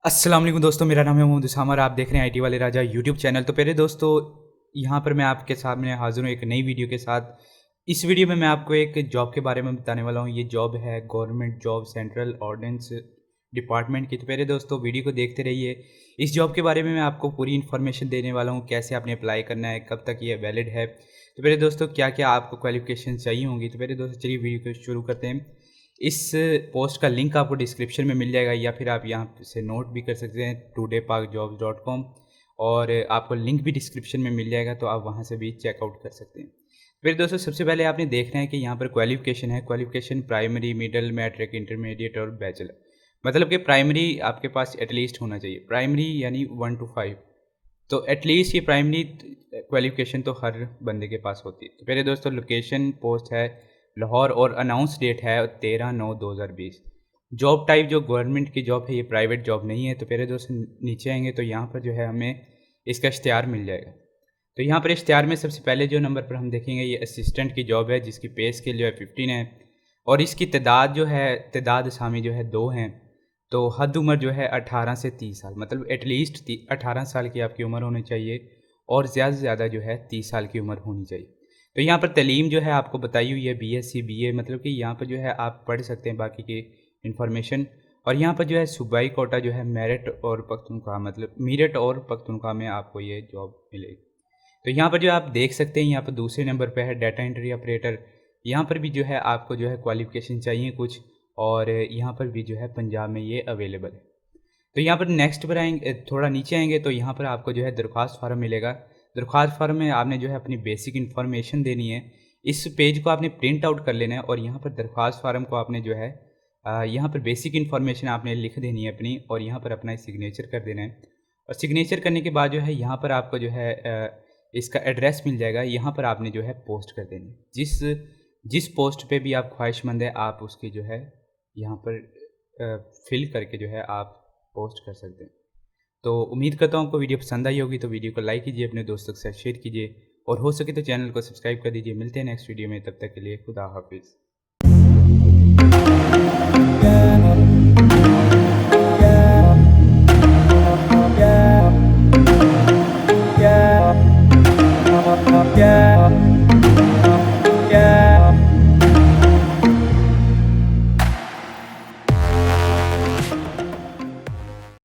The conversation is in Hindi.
अस्सलाम वालेकुम दोस्तों, मेरा नाम है मोहम्मद उसामा और आप देख रहे हैं आईटी वाले राजा यूट्यूब चैनल। तो पहले दोस्तों, यहाँ पर मैं आपके सामने हाज़िर हूँ एक नई वीडियो के साथ। इस वीडियो में मैं आपको एक जॉब के बारे में बताने वाला हूँ। ये जॉब है government job central ordnance department की। तो पहले दोस्तों वीडियो को देखते रहिए। इस जॉब के बारे में मैं आपको पूरी इन्फॉर्मेशन देने वाला हूँ, कैसे आपने अप्लाई करना है, कब तक ये वैलिड है। तो पहले दोस्तों, क्या क्या आपको क्वालिफिकेशन चाहिए होंगी। तो पहले दोस्तों चलिए वीडियो को शुरू करते हैं। इस पोस्ट का लिंक आपको डिस्क्रिप्शन में मिल जाएगा या फिर आप यहाँ से नोट भी कर सकते हैं todayparkjobs.com, और आपको लिंक भी डिस्क्रिप्शन में मिल जाएगा, तो आप वहाँ से भी चेकआउट कर सकते हैं। फिर दोस्तों सबसे पहले आपने देखना है कि यहाँ पर क्वालिफ़िकेशन है। Qualification primary, middle, matric, intermediate और बैचलर। मतलब कि प्राइमरी आपके पास एटलीस्ट होना चाहिए। प्राइमरी यानी 1 to 5, तो एटलीस्ट ये प्राइमरी क्वालिफ़िकेशन तो हर बंदे के पास होती है। तो पहले दोस्तों लोकेशन पोस्ट है लाहौर और अनाउंस डेट है 13/9/2020। जॉब टाइप जो गवर्नमेंट की जॉब है, ये प्राइवेट जॉब नहीं है। तो पहले दोस्तों नीचे आएँगे तो यहाँ पर जो है हमें इसका इश्तिहार मिल जाएगा। तो यहाँ पर इश्तिहार में सबसे पहले जो नंबर पर हम देखेंगे, ये असिस्टेंट की जॉब है जिसकी पे स्केल जो है 15 है, और इसकी तादाद जो है, तादाद असामी जो है 2 हैं। तो हद उम्र जो है 18 से 30 साल, मतलब एटलीस्ट 18 साल की आपकी उम्र होनी चाहिए, और ज़्यादा से ज़्यादा जो है 30 साल की उम्र होनी चाहिए। तो यहाँ पर तालीम जो है आपको बताई हुई है बीएससी बीए, मतलब कि यहाँ पर जो है आप पढ़ सकते हैं बाकी की इन्फॉर्मेशन। और यहाँ पर जो है सूबाई कोटा जो है मेरिट और पख्तूनख्वा, मतलब मीरठ और पख्तूनख्वा में आपको ये जॉब मिलेगी। तो यहाँ पर जो आप देख सकते हैं, यहाँ पर दूसरे नंबर पे है डाटा एंट्री ऑपरेटर। यहाँ पर भी जो है आपको जो है क्वालिफ़िकेशन चाहिए कुछ, और यहाँ पर भी जो है पंजाब में ये अवेलेबल है। तो यहाँ पर नेक्स्ट पर आएँगे, थोड़ा नीचे आएँगे तो यहाँ पर आपको जो है दरख्वास्त फ़ॉर्म मिलेगा। दरख्वास्त फ़ॉर्म में आपने जो है अपनी बेसिक इन्फॉर्मेशन देनी है। इस पेज को आपने प्रिंट आउट कर लेना है, और यहाँ पर दरख्वास्त फ़ॉर्म को आपने जो है यहाँ पर बेसिक इन्फॉर्मेशन आपने लिख देनी है अपनी, और यहाँ पर अपना सिग्नेचर कर देना है। और सिग्नेचर करने के बाद जो है यहाँ पर आपको जो है इसका एड्रेस मिल जाएगा। यहाँ पर आपने जो है पोस्ट कर देनी है। जिस जिस पोस्ट पे भी आप ख्वाहिशमंद है, आप उसकी जो है यहाँ पर फिल करके जो है आप पोस्ट कर सकते हैं। तो उम्मीद करता हूँ आपको वीडियो पसंद आई होगी। तो वीडियो को लाइक कीजिए, अपने दोस्तों के साथ शेयर कीजिए, और हो सके तो चैनल को सब्सक्राइब कर दीजिए। मिलते हैं नेक्स्ट वीडियो में, तब तक के लिए खुदा हाफिज़।